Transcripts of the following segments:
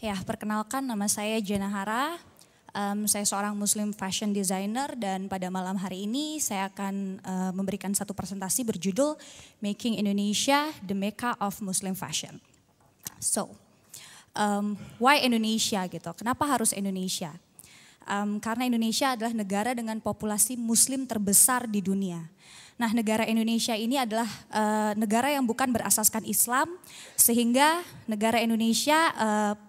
Ya, perkenalkan nama saya Jena Hara. Saya seorang Muslim fashion designer dan pada malam hari ini saya akan memberikan satu presentasi berjudul Making Indonesia the Mecca of Muslim Fashion. So, why Indonesia gitu? Kenapa harus Indonesia? Karena Indonesia adalah negara dengan populasi Muslim terbesar di dunia. Nah, negara Indonesia ini adalah negara yang bukan berasaskan Islam, sehingga negara Indonesia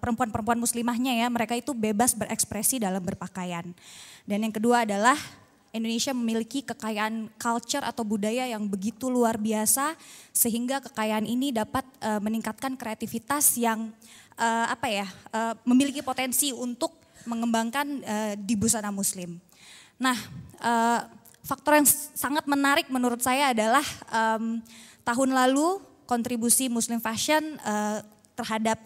perempuan-perempuan muslimahnya ya, mereka itu bebas berekspresi dalam berpakaian. Dan yang kedua adalah Indonesia memiliki kekayaan culture atau budaya yang begitu luar biasa, sehingga kekayaan ini dapat meningkatkan kreativitas yang memiliki potensi untuk mengembangkan di busana muslim. Nah, faktor yang sangat menarik menurut saya adalah tahun lalu kontribusi Muslim Fashion terhadap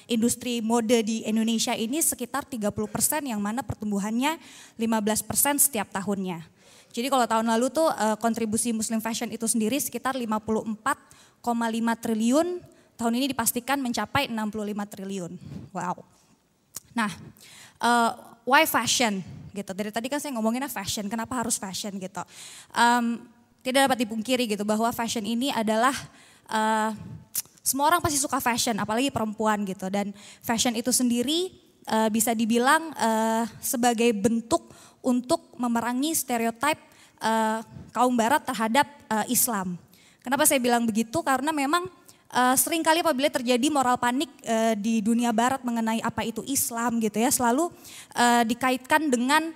industri mode di Indonesia ini sekitar 30%, yang mana pertumbuhannya 15% setiap tahunnya. Jadi kalau tahun lalu tuh kontribusi Muslim Fashion itu sendiri sekitar 54,5 triliun, tahun ini dipastikan mencapai 65 triliun. Wow. Nah, why fashion? Gitu. Dari tadi kan saya ngomonginnya fashion, kenapa harus fashion gitu. Tidak dapat dipungkiri gitu bahwa fashion ini adalah semua orang pasti suka fashion, apalagi perempuan gitu. Dan fashion itu sendiri bisa dibilang sebagai bentuk untuk memerangi stereotip kaum barat terhadap Islam. Kenapa saya bilang begitu? Karena memang seringkali apabila terjadi moral panik di dunia barat mengenai apa itu Islam gitu ya, selalu dikaitkan dengan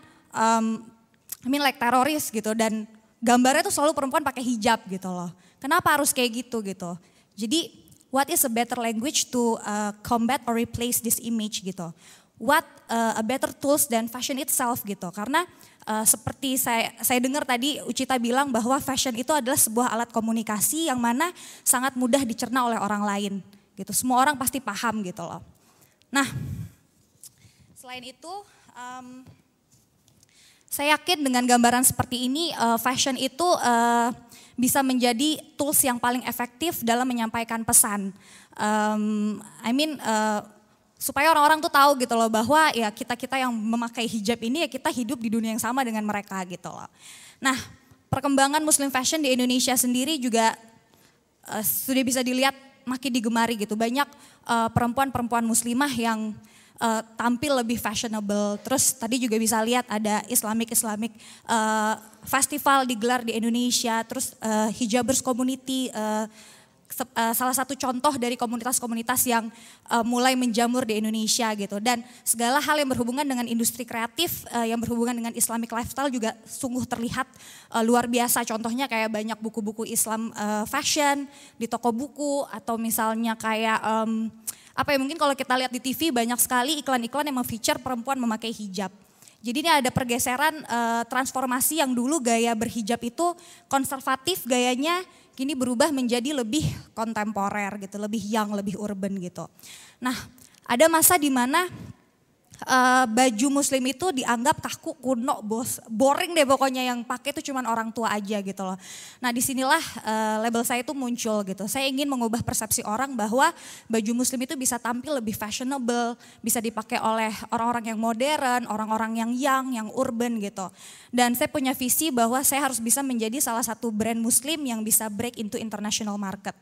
teroris gitu, dan gambarnya tuh selalu perempuan pakai hijab gitu loh. Kenapa harus kayak gitu gitu? Jadi what is a better language to combat or replace this image gitu? What a better tools than fashion itself gitu? Karena seperti saya dengar tadi Ucita bilang bahwa fashion itu adalah sebuah alat komunikasi yang mana sangat mudah dicerna oleh orang lain gitu. Semua orang pasti paham gitu loh. Nah, selain itu saya yakin dengan gambaran seperti ini fashion itu bisa menjadi tools yang paling efektif dalam menyampaikan pesan. Supaya orang-orang tuh tahu gitu loh bahwa ya kita yang memakai hijab ini ya kita hidup di dunia yang sama dengan mereka gitu loh. Nah, perkembangan Muslim fashion di Indonesia sendiri juga sudah bisa dilihat makin digemari gitu. Banyak perempuan-perempuan muslimah yang tampil lebih fashionable. Terus tadi juga bisa lihat ada Islamic festival digelar di Indonesia. Terus Hijabers Community salah satu contoh dari komunitas-komunitas yang mulai menjamur di Indonesia gitu. Dan segala hal yang berhubungan dengan industri kreatif, yang berhubungan dengan Islamic lifestyle juga sungguh terlihat luar biasa. Contohnya kayak banyak buku-buku Islam fashion di toko buku, atau misalnya kayak mungkin kalau kita lihat di TV banyak sekali iklan-iklan yang memfeature perempuan memakai hijab. Jadi ini ada pergeseran transformasi yang dulu gaya berhijab itu konservatif gayanya, kini berubah menjadi lebih kontemporer gitu, lebih young, lebih urban gitu. Nah, ada masa di mana baju muslim itu dianggap kaku, kuno, boring deh pokoknya, yang pakai itu cuma orang tua aja gitu loh. Nah, disinilah label saya itu muncul gitu. Saya ingin mengubah persepsi orang bahwa baju muslim itu bisa tampil lebih fashionable, bisa dipakai oleh orang-orang yang modern, orang-orang yang young, yang urban gitu. Dan saya punya visi bahwa saya harus bisa menjadi salah satu brand muslim yang bisa break into international market.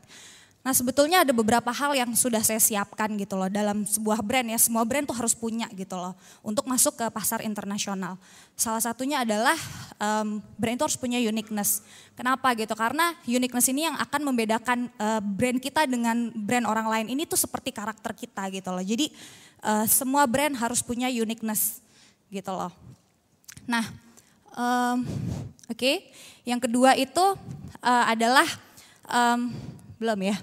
Nah, sebetulnya ada beberapa hal yang sudah saya siapkan gitu loh dalam sebuah brand ya. Semua brand tuh harus punya gitu loh untuk masuk ke pasar internasional. Salah satunya adalah brand itu harus punya uniqueness. Kenapa gitu? Karena uniqueness ini yang akan membedakan brand kita dengan brand orang lain. Ini tuh seperti karakter kita gitu loh. Jadi semua brand harus punya uniqueness gitu loh. Nah, oke. Yang kedua itu adalah belum ya.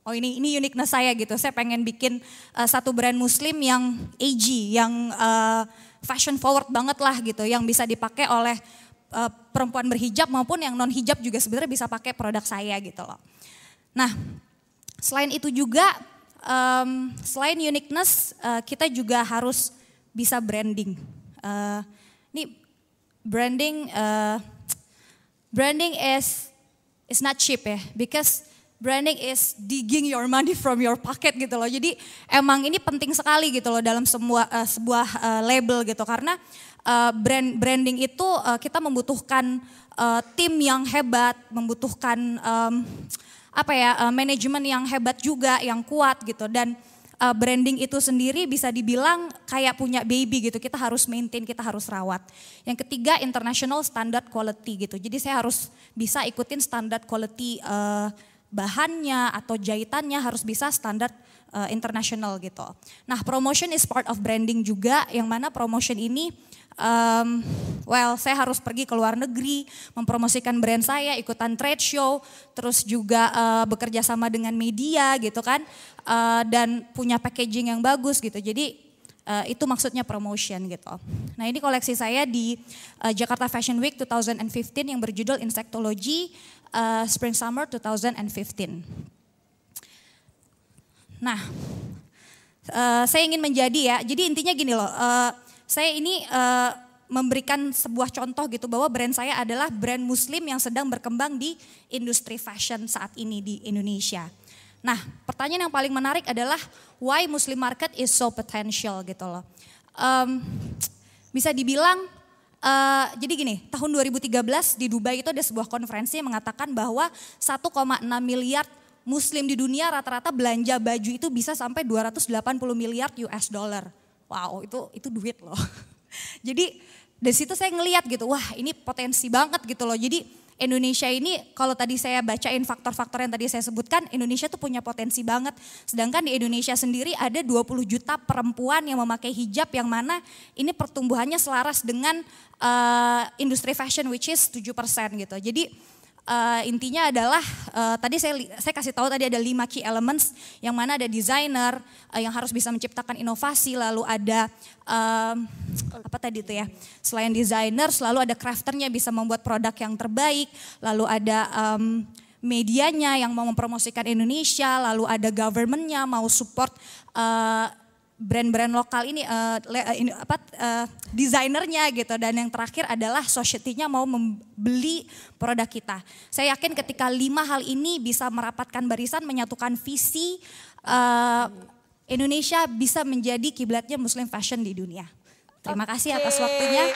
Oh ini uniqueness saya gitu, saya pengen bikin satu brand muslim yang edgy, yang fashion forward banget lah gitu, yang bisa dipakai oleh perempuan berhijab maupun yang non hijab juga sebenarnya bisa pakai produk saya gitu loh. Nah, selain itu juga, selain uniqueness, kita juga harus bisa branding. Ini branding is not cheap ya, because branding is digging your money from your pocket gitu loh. Jadi emang ini penting sekali gitu loh dalam sebuah label gitu, karena branding itu kita membutuhkan tim yang hebat, membutuhkan manajemen yang hebat juga, yang kuat gitu. Dan branding itu sendiri bisa dibilang kayak punya baby gitu, kita harus maintain, kita harus rawat. Yang ketiga, international standard quality gitu. Jadi saya harus bisa ikutin standar quality bahannya atau jahitannya harus bisa standar international gitu. Nah, promotion is part of branding juga, yang mana promotion ini saya harus pergi ke luar negeri, mempromosikan brand saya, ikutan trade show, terus juga bekerja sama dengan media gitu kan, dan punya packaging yang bagus gitu. Jadi itu maksudnya promotion gitu. Nah, ini koleksi saya di Jakarta Fashion Week 2015 yang berjudul Insectology Spring Summer 2015. Nah, saya ingin menjadi jadi intinya gini loh, saya ini memberikan sebuah contoh gitu bahwa brand saya adalah brand muslim yang sedang berkembang di industri fashion saat ini di Indonesia. Nah, pertanyaan yang paling menarik adalah why Muslim market is so potential gitu loh. Bisa dibilang, jadi gini, tahun 2013 di Dubai itu ada sebuah konferensi yang mengatakan bahwa 1,6 miliar Muslim di dunia rata-rata belanja baju itu bisa sampai 280 miliar US dollar. Wow, itu duit loh. Jadi dari situ saya ngelihat gitu, wah ini potensi banget gitu loh. Jadi Indonesia ini kalau tadi saya bacain faktor-faktor yang tadi saya sebutkan, Indonesia tuh punya potensi banget. Sedangkan di Indonesia sendiri ada 20 juta perempuan yang memakai hijab, yang mana ini pertumbuhannya selaras dengan industri fashion which is 7% gitu. Jadi intinya adalah tadi saya kasih tahu tadi ada 5 key elements, yang mana ada desainer yang harus bisa menciptakan inovasi, lalu ada selain desainer selalu ada crafternya bisa membuat produk yang terbaik, lalu ada medianya yang mau mempromosikan Indonesia, lalu ada governmentnya mau support brand-brand lokal ini, desainernya gitu, dan yang terakhir adalah society-nya mau membeli produk kita. Saya yakin ketika 5 hal ini bisa merapatkan barisan, menyatukan visi, Indonesia bisa menjadi kiblatnya Muslim fashion di dunia. Terima kasih atas waktunya.